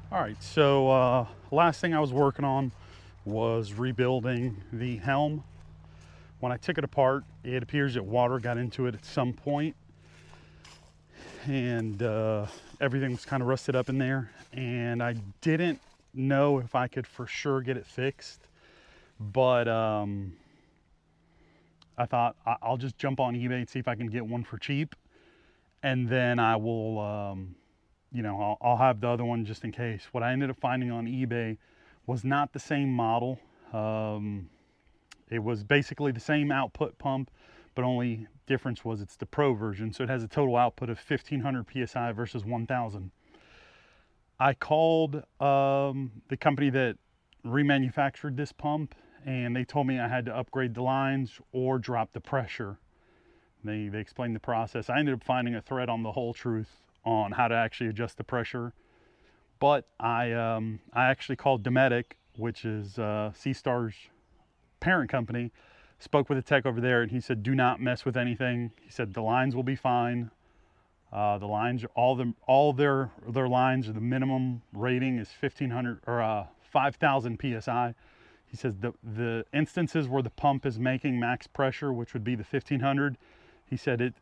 All right, so last thing I was working on was rebuilding the helm. When I took it apart, it appears that water got into it at some point, and everything was kind of rusted up in there. And I didn't know if I could for sure get it fixed, but I thought I'll just jump on eBay and see if I can get one for cheap, and then I will, I'll have the other one just in case. What I ended up finding on eBay was not the same model. Um, it was basically the same output pump, but only difference was it's the Pro version, so it has a total output of 1500 psi versus 1000. I called the company that remanufactured this pump, and they told me I had to upgrade the lines or drop the pressure. They explained the process. I ended up finding a thread on the whole truth on how to actually adjust the pressure, but I actually called Dometic, which is Seastar's parent company. Spoke with a tech over there, and he said, "Do not mess with anything." He said the lines will be fine. The lines, all their lines, the minimum rating is 1500 or 5000 psi. He says the instances where the pump is making max pressure, which would be the 1500, he said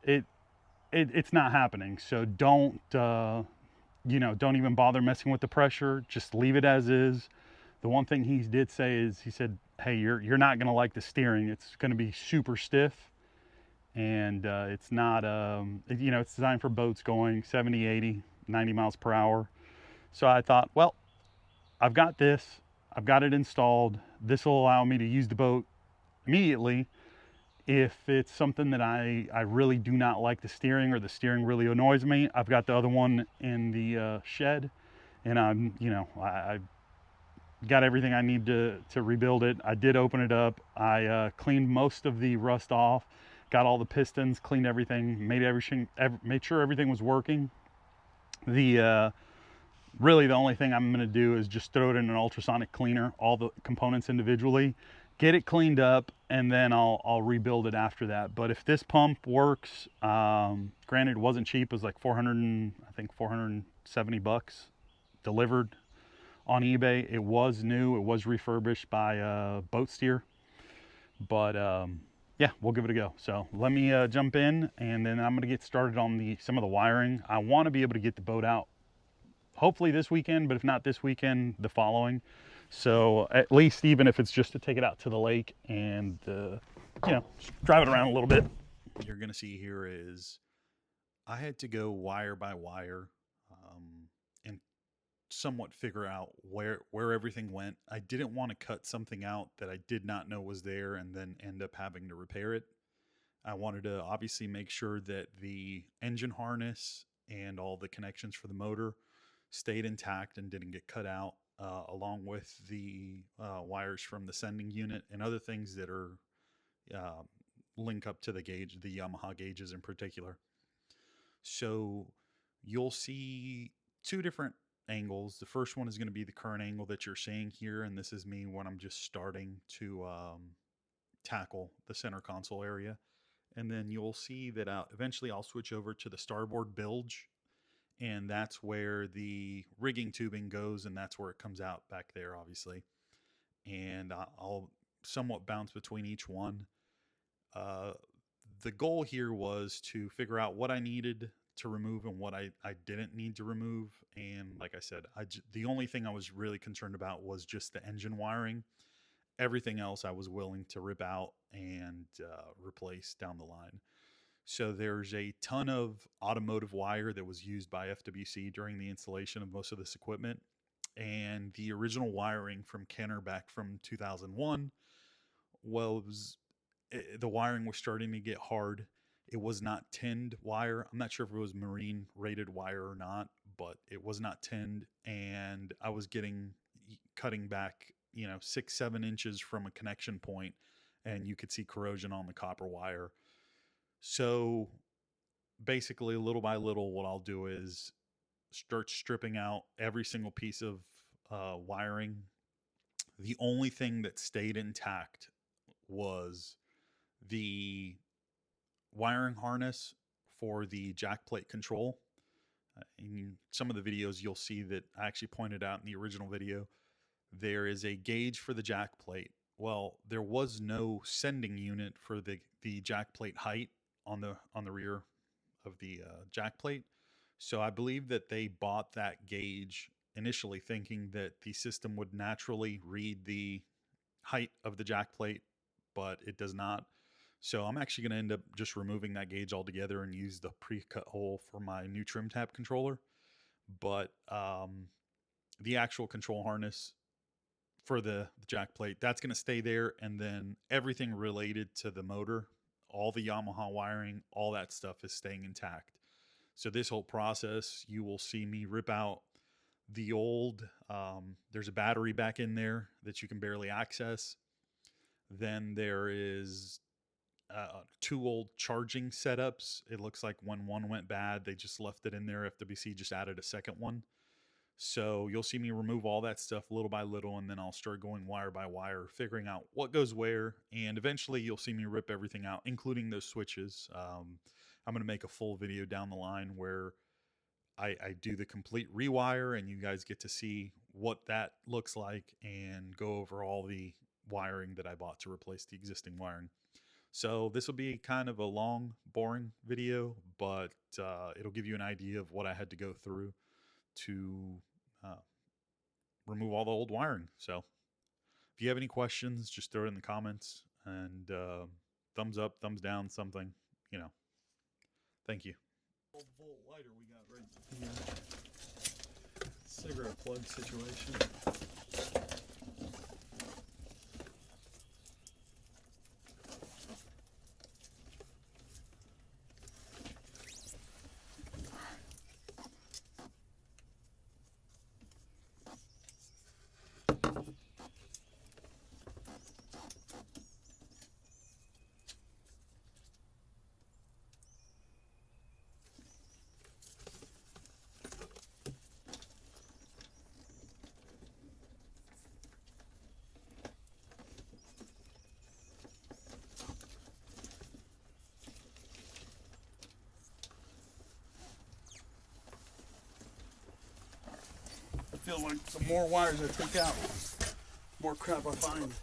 it's not happening. So don't even bother messing with the pressure. Just leave it as is. The one thing he did say is he said, "Hey, you're not gonna like the steering. It's gonna be super stiff, and it's not it's designed for boats going 70, 80, 90 miles per hour." So I thought, well, I've got this. I've got it installed. This will allow me to use the boat immediately. If it's something that I really do not like the steering, or the steering really annoys me, I've got the other one in the shed, and I got everything I need to rebuild it. I did open it up. I cleaned most of the rust off, got all the pistons, cleaned everything, made sure everything was working. The Really the only thing I'm going to do is just throw it in an ultrasonic cleaner, all the components individually, get it cleaned up, and then I'll rebuild it after that. But if this pump works, granted it wasn't cheap, it was like 470 bucks delivered on eBay. It was new, it was refurbished by Boat Steer, but yeah, we'll give it a go. So let me jump in, and then I'm going to get started on the some of the wiring. I want to be able to get the boat out hopefully this weekend, but if not this weekend, the following. So at least, even if it's just to take it out to the lake and drive it around a little bit. You're going to see here is I had to go wire by wire, and somewhat figure out where everything went. I didn't want to cut something out that I did not know was there and then end up having to repair it. I wanted to obviously make sure that the engine harness and all the connections for the motor stayed intact and didn't get cut out, along with the wires from the sending unit and other things that are uh, link up to the gauge, the Yamaha gauges in particular. So you'll see two different angles. The first one is going to be the current angle that you're seeing here, and this is me when I'm just starting to tackle the center console area. And then you'll see that eventually I'll switch over to the starboard bilge, and that's where the rigging tubing goes, and that's where it comes out back there, obviously. And I'll somewhat bounce between each one. Uh, the goal here was to figure out what I needed to remove and what I didn't need to remove. And like I said, the only thing I was really concerned about was just the engine wiring. Everything else I was willing to rip out and replace down the line. So there's a ton of automotive wire that was used by FWC during the installation of most of this equipment. And the original wiring from Kenner back from 2001 was the wiring was starting to get hard. It was not tinned wire. I'm not sure if it was marine rated wire or not, but it was not tinned. And I was cutting back, 6, 7 inches from a connection point, and you could see corrosion on the copper wire. So basically, little by little, what I'll do is start stripping out every single piece of wiring. The only thing that stayed intact was the wiring harness for the jack plate control. In some of the videos, you'll see that I actually pointed out in the original video, there is a gauge for the jack plate. Well, there was no sending unit for the jack plate height on the rear of the jack plate. So I believe that they bought that gauge initially thinking that the system would naturally read the height of the jack plate, but it does not. So I'm actually going to end up just removing that gauge altogether and use the pre-cut hole for my new trim tab controller. But the actual control harness for the jack plate, that's going to stay there, and then everything related to the motor, all the Yamaha wiring, all that stuff is staying intact. So this whole process, you will see me rip out the old, there's a battery back in there that you can barely access. Then there is 2 old charging setups. It looks like when one went bad, they just left it in there. FWC just added a second one. So you'll see me remove all that stuff little by little, and then I'll start going wire by wire, figuring out what goes where, and eventually you'll see me rip everything out, including those switches. I'm going to make a full video down the line where I do the complete rewire, and you guys get to see what that looks like and go over all the wiring that I bought to replace the existing wiring. So this will be kind of a long, boring video, but it'll give you an idea of what I had to go through to remove all the old wiring. So if you have any questions, just throw it in the comments, and thumbs up, thumbs down, something, you know. Thank you. 12-volt lighter we got right here. Cigarette plug situation. I feel like the more wires I take out, more crap I find.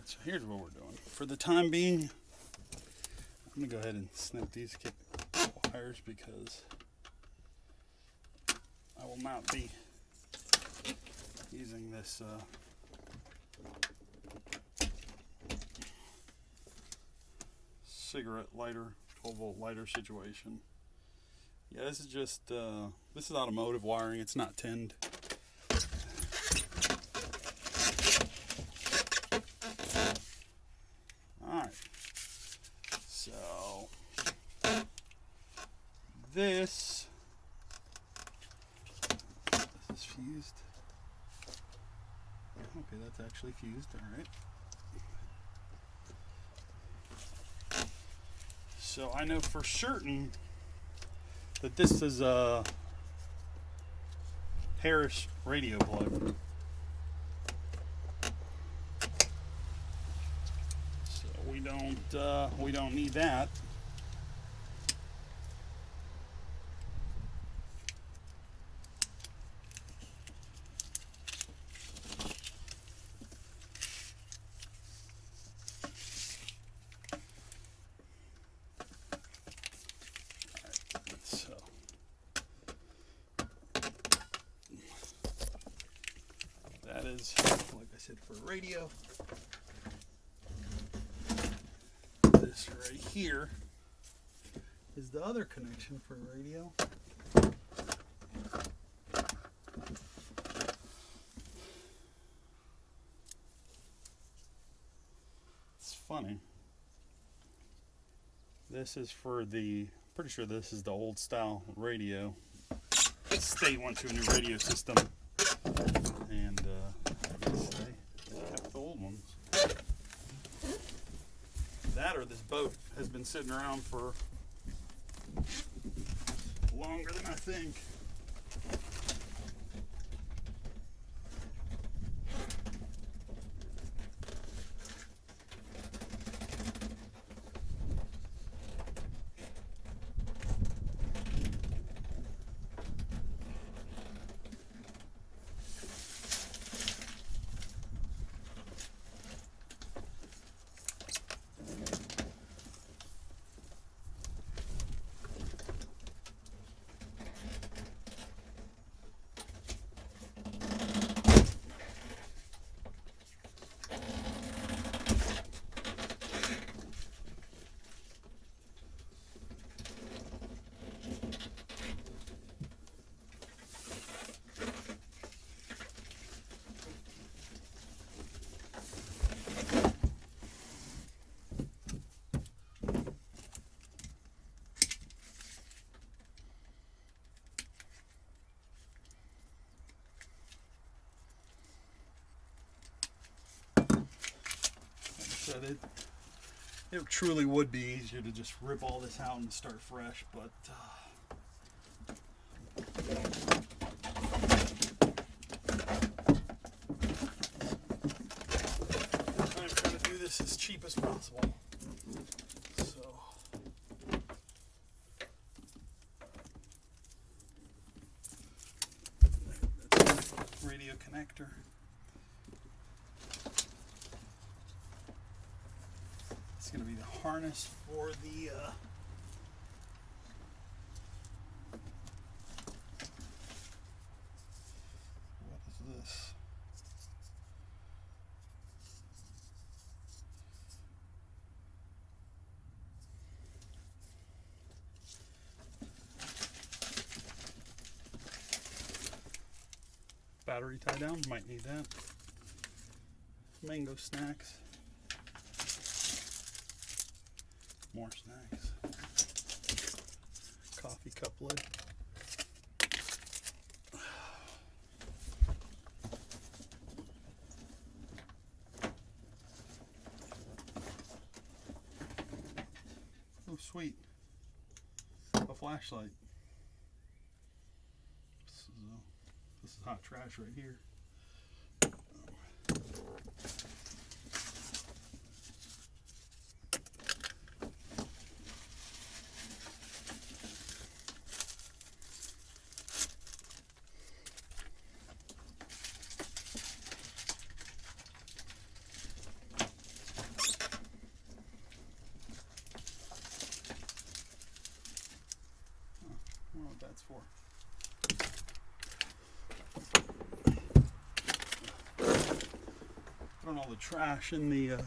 So here's what we're doing. For the time being, I'm going to go ahead and snip these wires because I will not be using this cigarette lighter, 12-volt lighter situation. Yeah, this is just, this is automotive wiring. It's not tinned. So this is fused. Okay, that's actually fused. All right. So I know for certain that this is a Harris radio plug. We don't need that. Alright, so that is, like I said, for radio. This right here is the other connection for radio. It's funny. This is for the, pretty sure this is the old style radio. State went to a new radio system, and matter, this boat has been sitting around for longer than I think. Said it truly would be easier to just rip all this out and start fresh, but I'm trying to do this as cheap as possible. So that's the radio connector. It's going to be the harness for the what is this? Battery tie down, might need that. Mango snacks. More snacks. Coffee cup lid. Oh, sweet. A flashlight. This is hot trash right here. I don't know what that's for. Throwing all the trash in the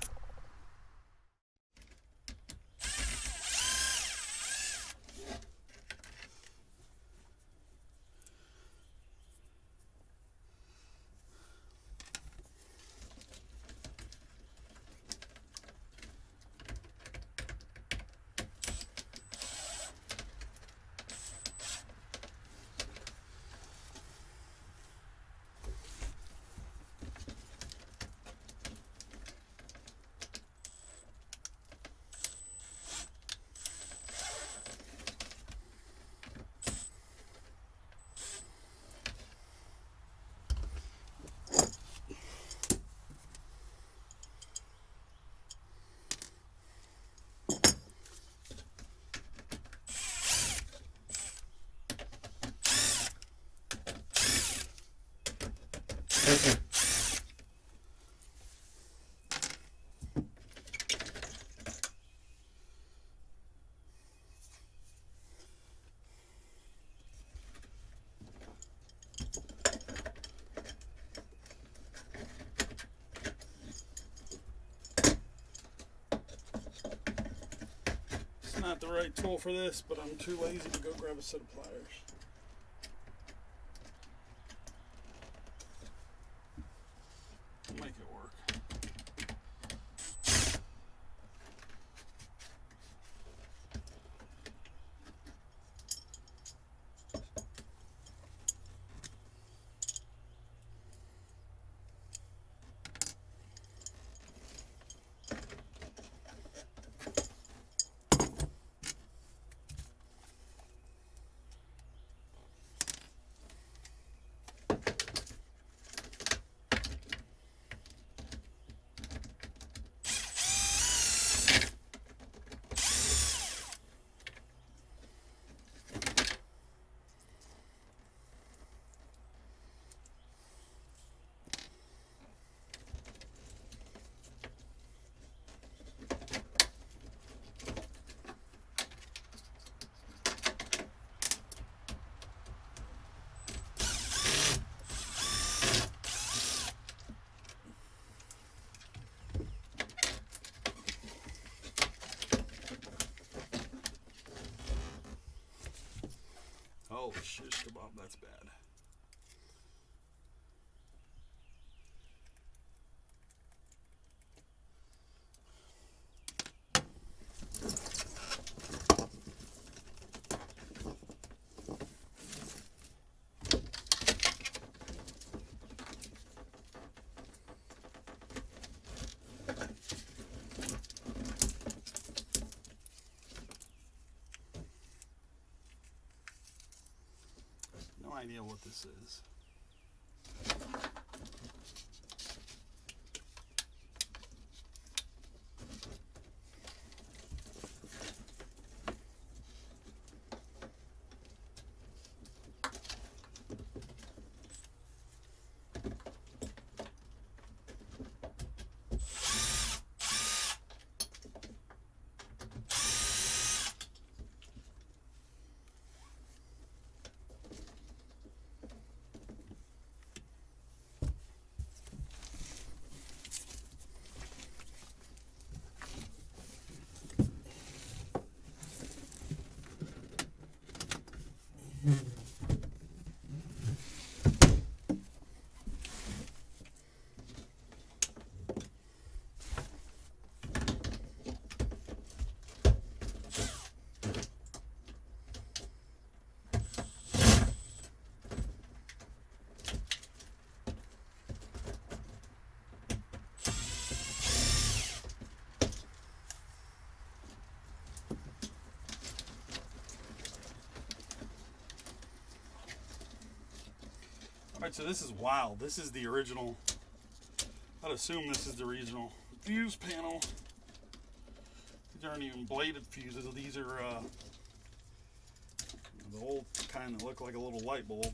not the right tool for this, but I'm too lazy to go grab a set of pliers. Make it work. Holy shish kebab, that's bad. No idea what this is. Alright, so this is wild. This is the original. I'd assume this is the original fuse panel. These aren't even bladed fuses. These are the old kind that look like a little light bulb.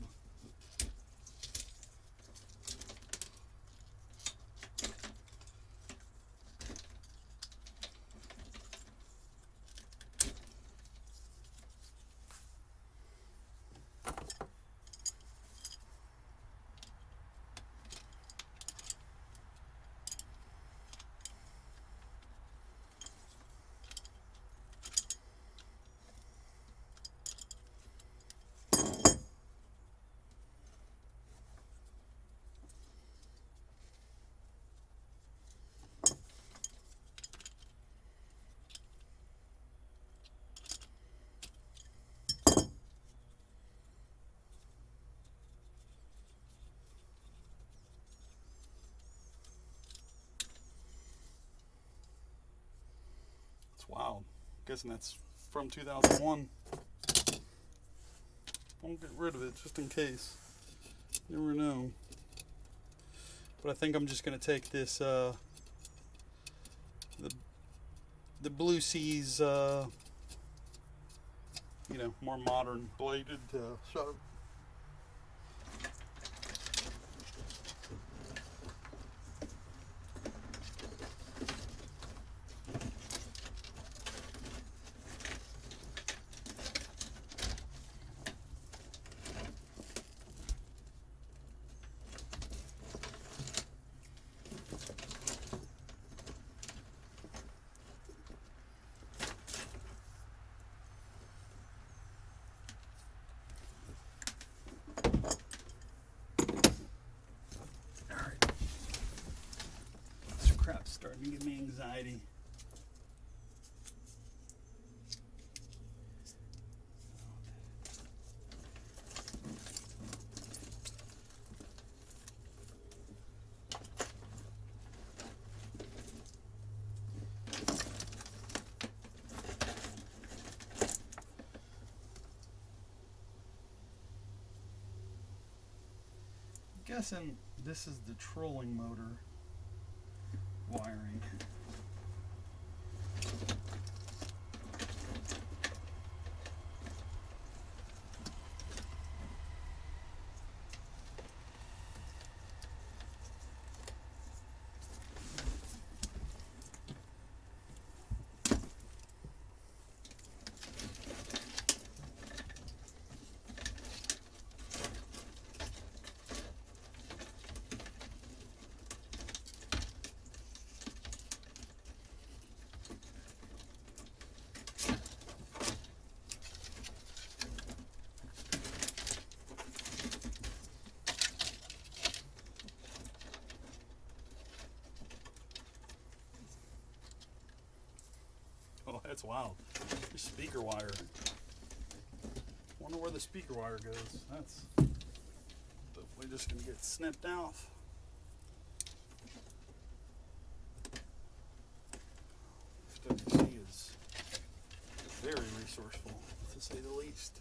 Wow, guessing that's from 2001. Won't get rid of it just in case. You never know. But I think I'm just gonna take this the Blue Seas more modern bladed sharp. Starting to give me anxiety. I'm guessing this is the trolling motor wiring. That's wild. This speaker wire. Wonder where the speaker wire goes. That's definitely just gonna get snipped off. FWC is very resourceful, to say the least.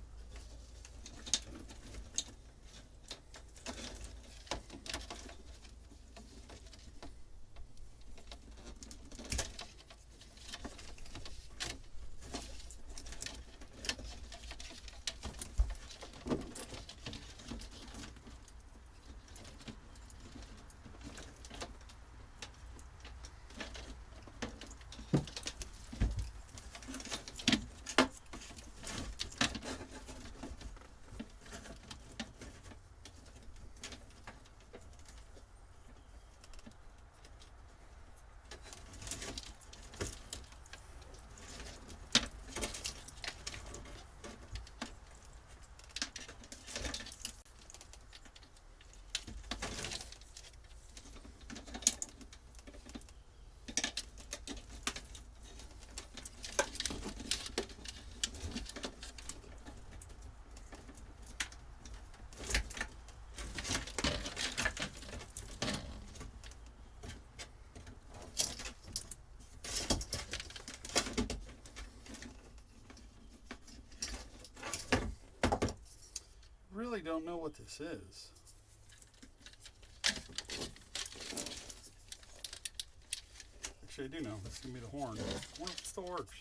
Really don't know what this is. Actually, I do know. This is gonna be the horn. Well, it still works.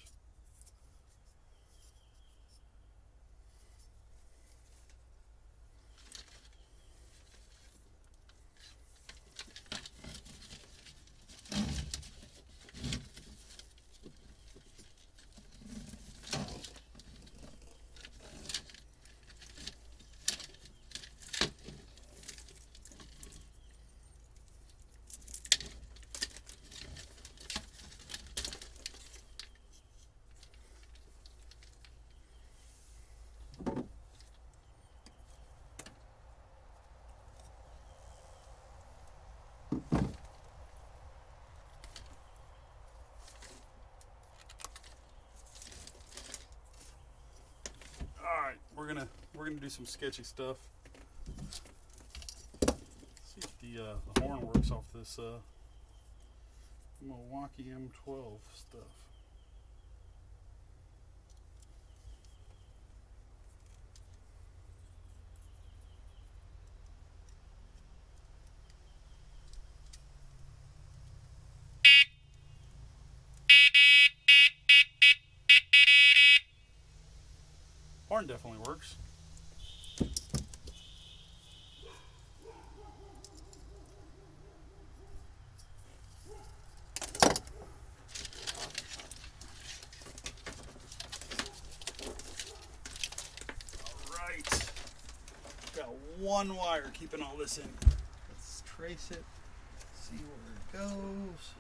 Alright, we're gonna do some sketchy stuff. See if the horn works off this Milwaukee M12 stuff. Horn definitely works. Alright. Got one wire keeping all this in. Let's trace it, see where it goes.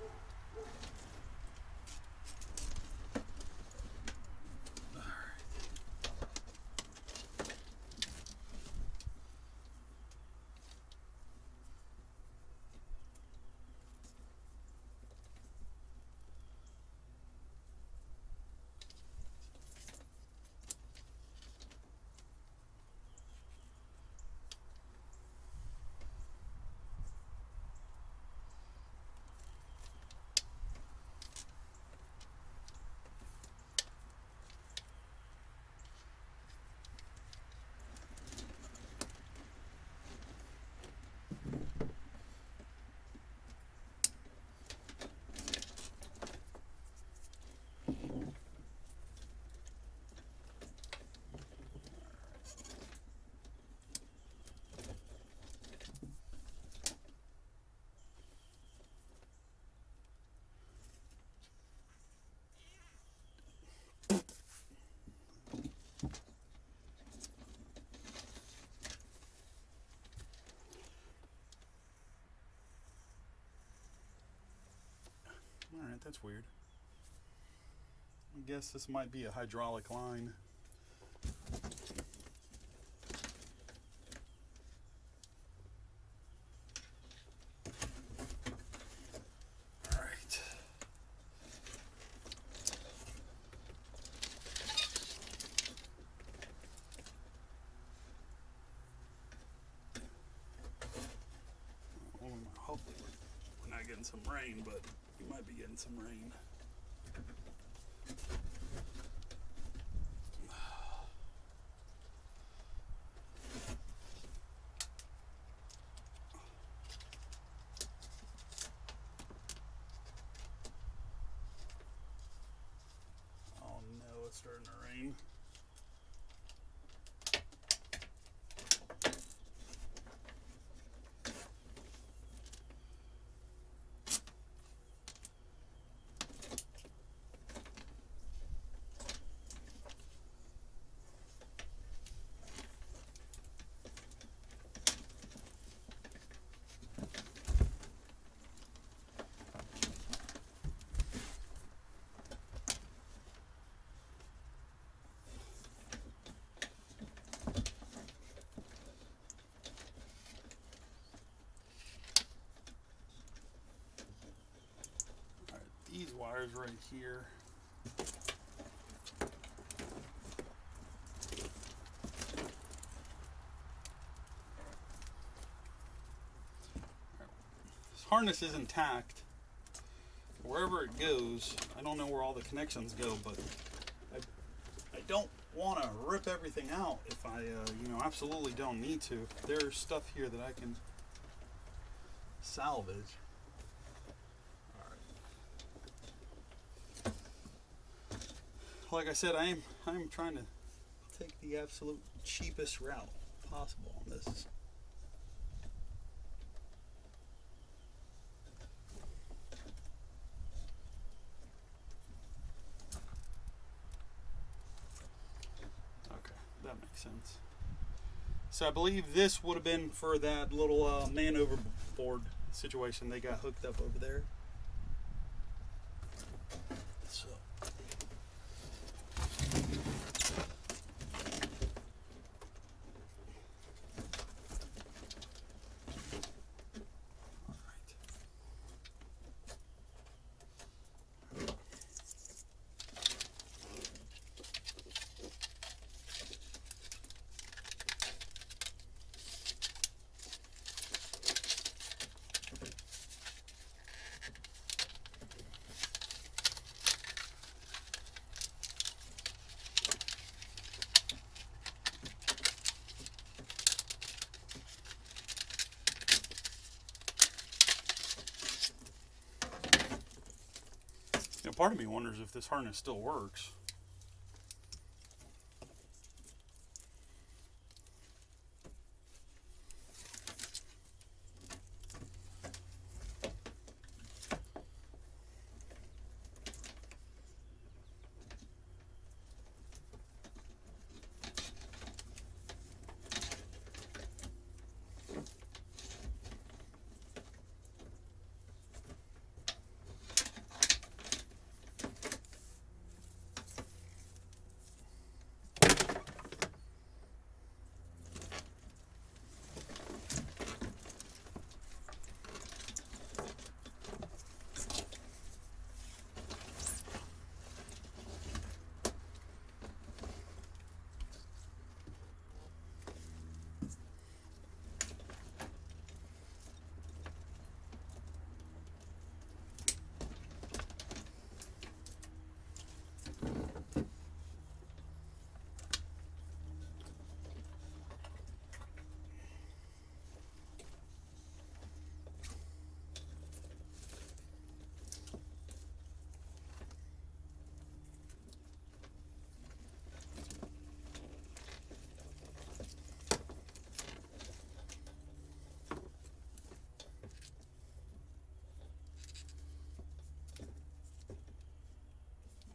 Alright, that's weird. I guess this might be a hydraulic line. Alright. getting some rain, but you might be getting some rain. Oh no, it's starting to rain. These wires right here. This harness is intact. Wherever it goes, I don't know where all the connections go, but I don't want to rip everything out if I, absolutely don't need to. There's stuff here that I can salvage. Like I said, I'm trying to take the absolute cheapest route possible on this. Okay, that makes sense. So I believe this would have been for that little man overboard situation they got hooked up over there. So. Part of me wonders if this harness still works.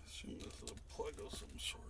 Assume this is a plug of some sort.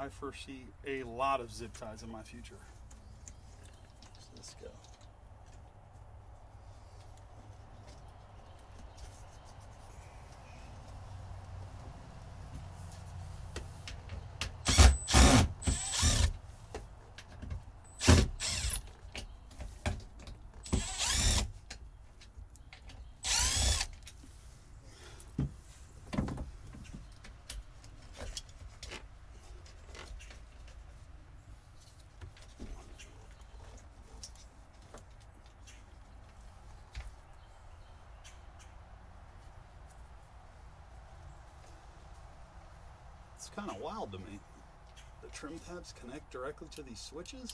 I foresee a lot of zip ties in my future. So let's go. It's kind of wild to me. The trim tabs connect directly to these switches.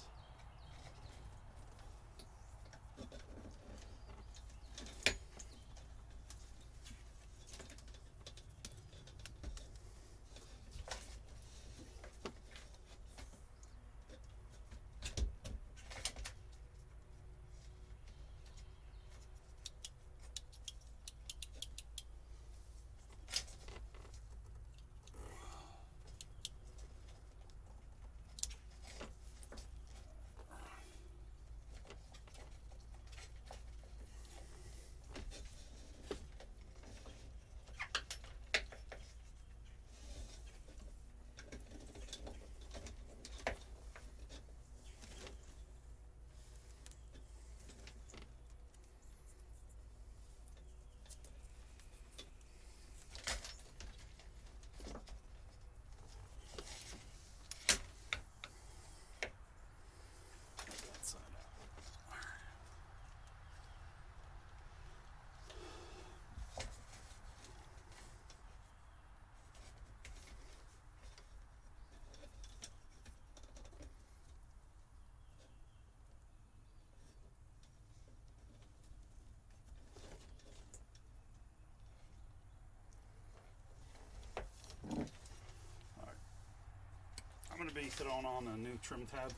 I'm going to be throwing on a new trim tab,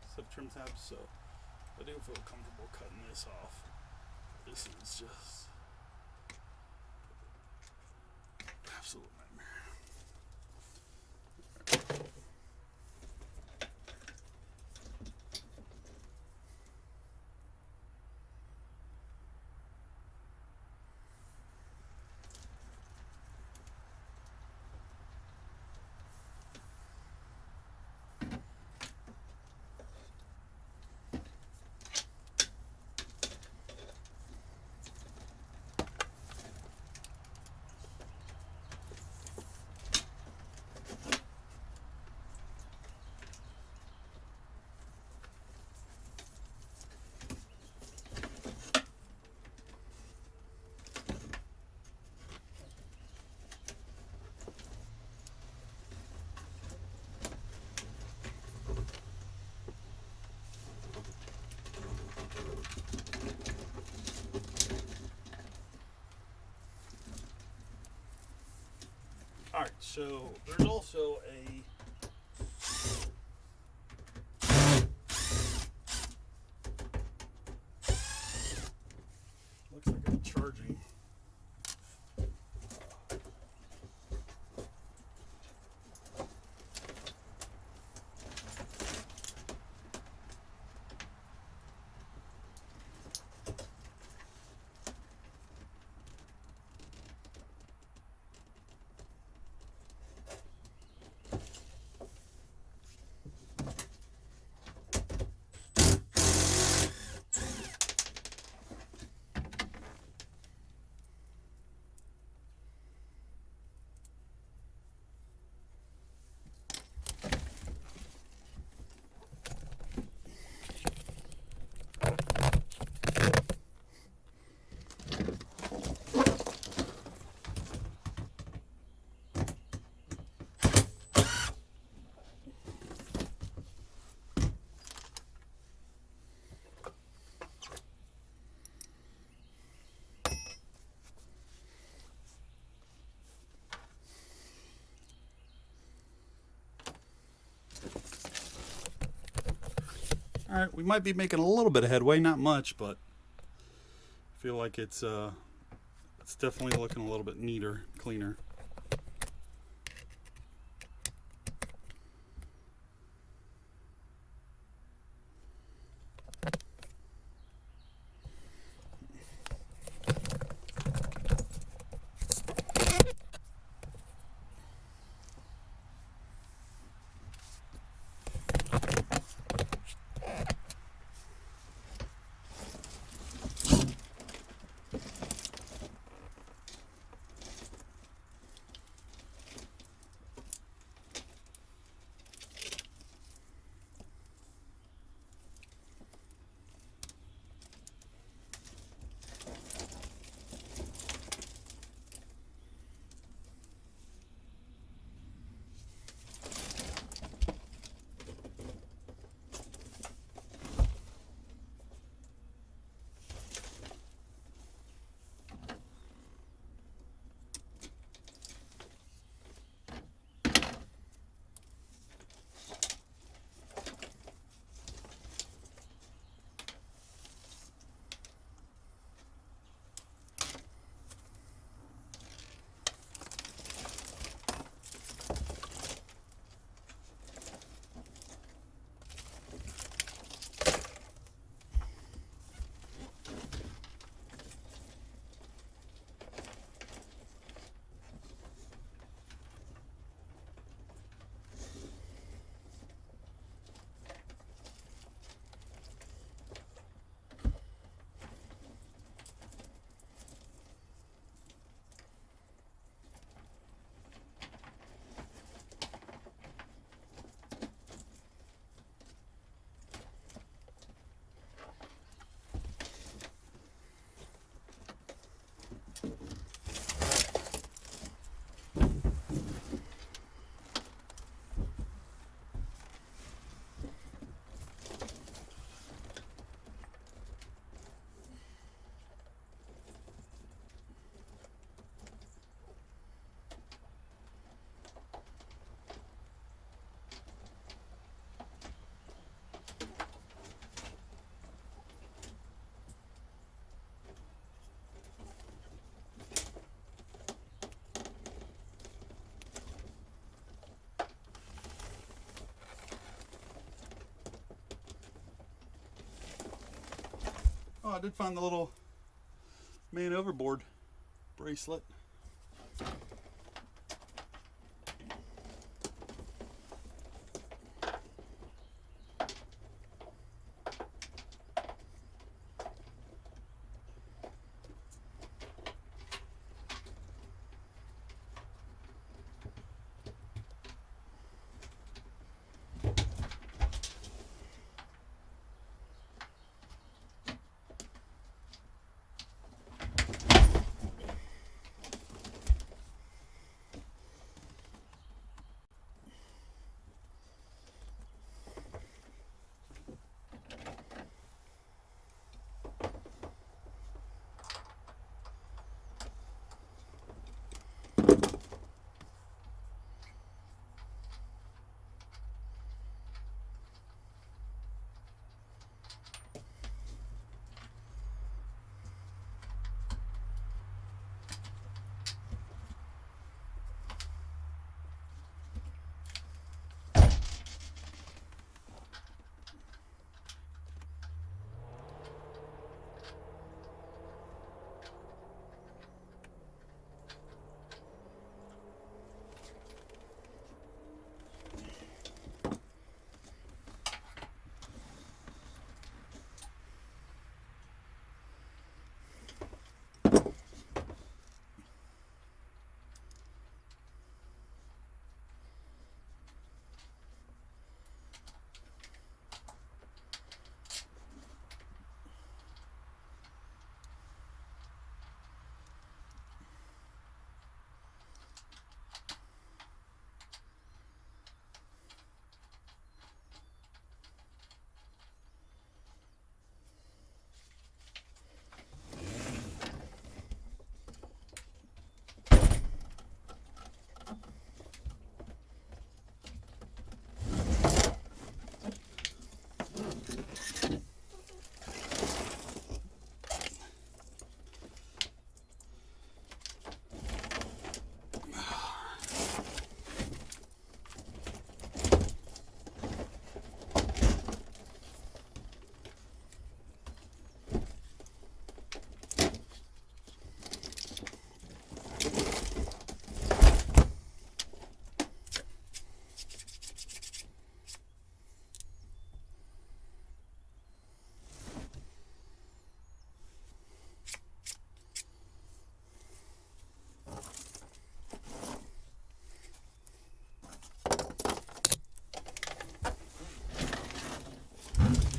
set of trim tabs, so I do feel comfortable cutting this off. This is just absolute nightmare. Alright, so there's also a looks like it's charging. All right, we might be making a little bit of headway, not much, but I feel like it's definitely looking a little bit neater, cleaner. I did find the little man overboard bracelet.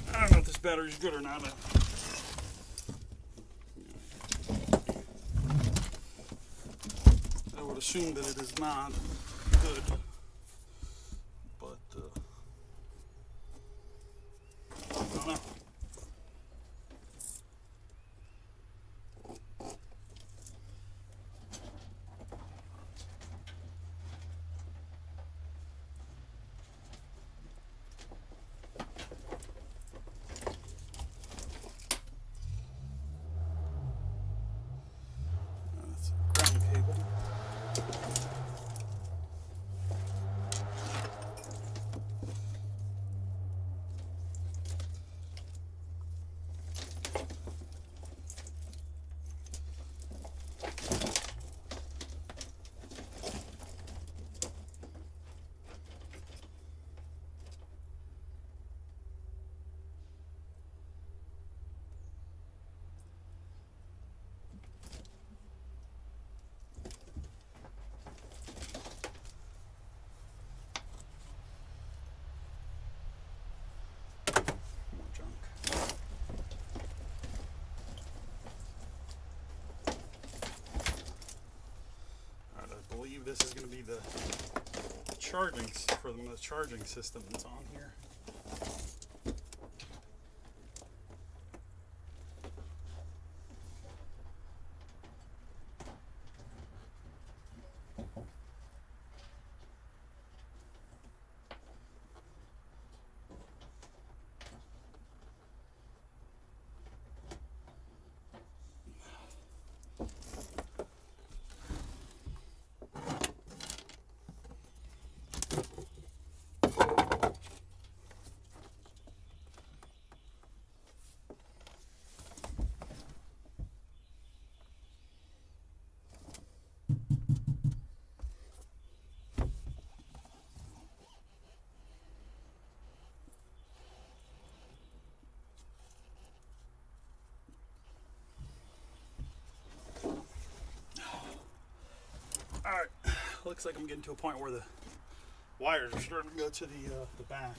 I don't know if this battery's good or not. I would assume that it is not good, but I don't know. That's a ground cable. More junk. Alright, I believe this is going to be the charging for the charging system that's on here. looks like I'm getting to a point where the wires are starting to go to the back.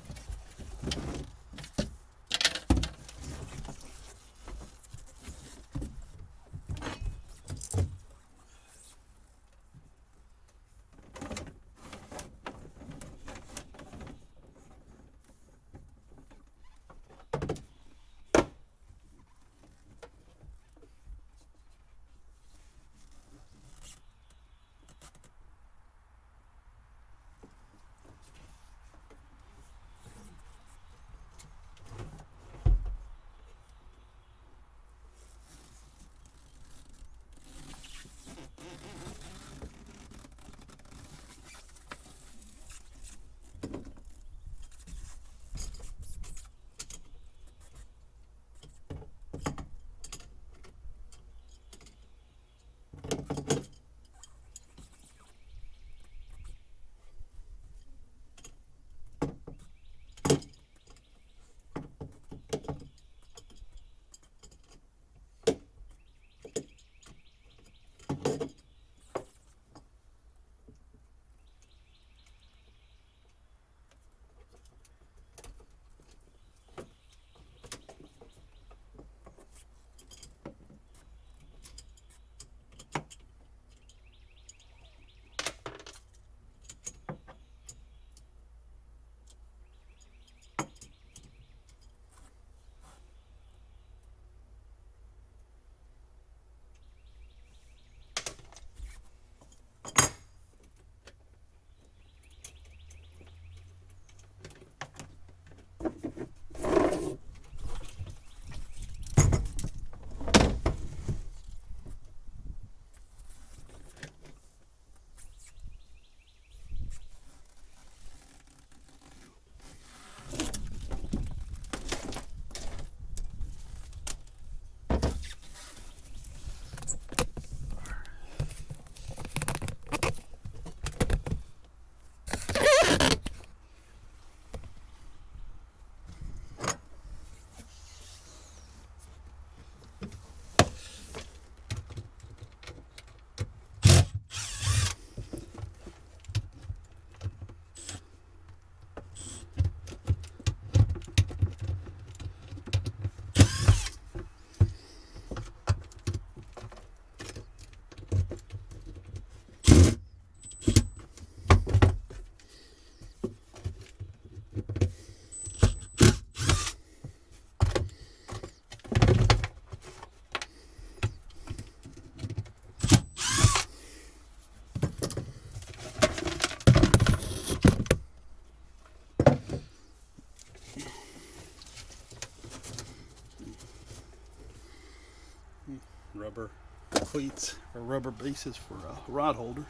Rubber cleats or rubber bases for rod holders.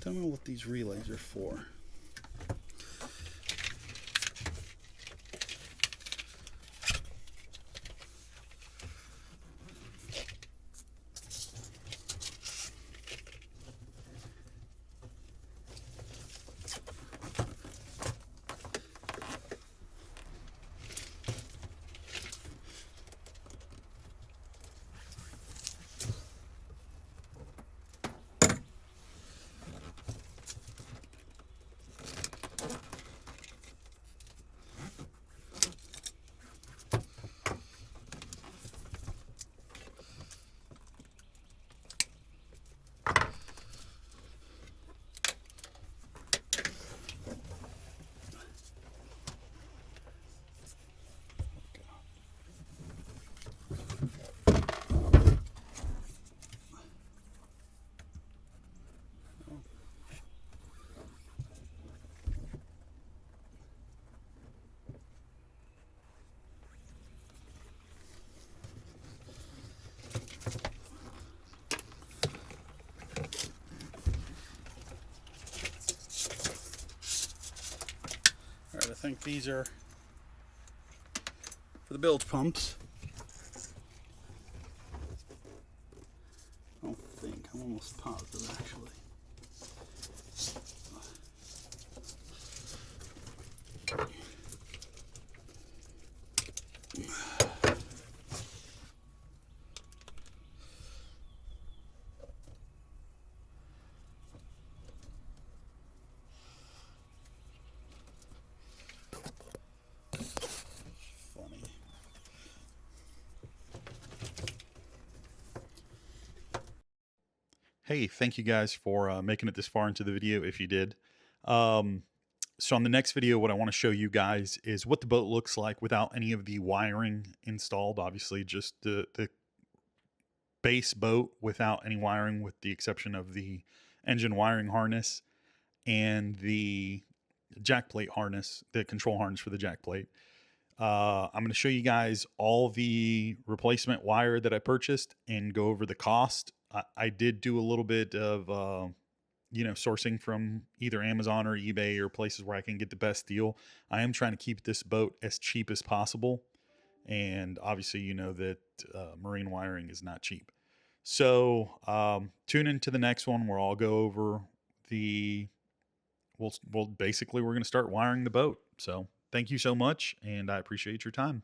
Don't know what these relays are for. Alright, I think these are for the bilge pumps. I don't think. almost positive, actually. Funny. Hey, thank you guys for making it this far into the video if you did. So on the next video, what I want to show you guys is what the boat looks like without any of the wiring installed. Obviously, just the base boat without any wiring, with the exception of the engine wiring harness and the jack plate harness, the control harness for the jack plate. I'm going to show you guys all the replacement wire that I purchased and go over the cost. I did do a little bit of sourcing from either Amazon or eBay or places where I can get the best deal. I am trying to keep this boat as cheap as possible. And obviously, you know that marine wiring is not cheap. So tune into the next one where I'll go over the, we're going to start wiring the boat. So thank you so much, and I appreciate your time.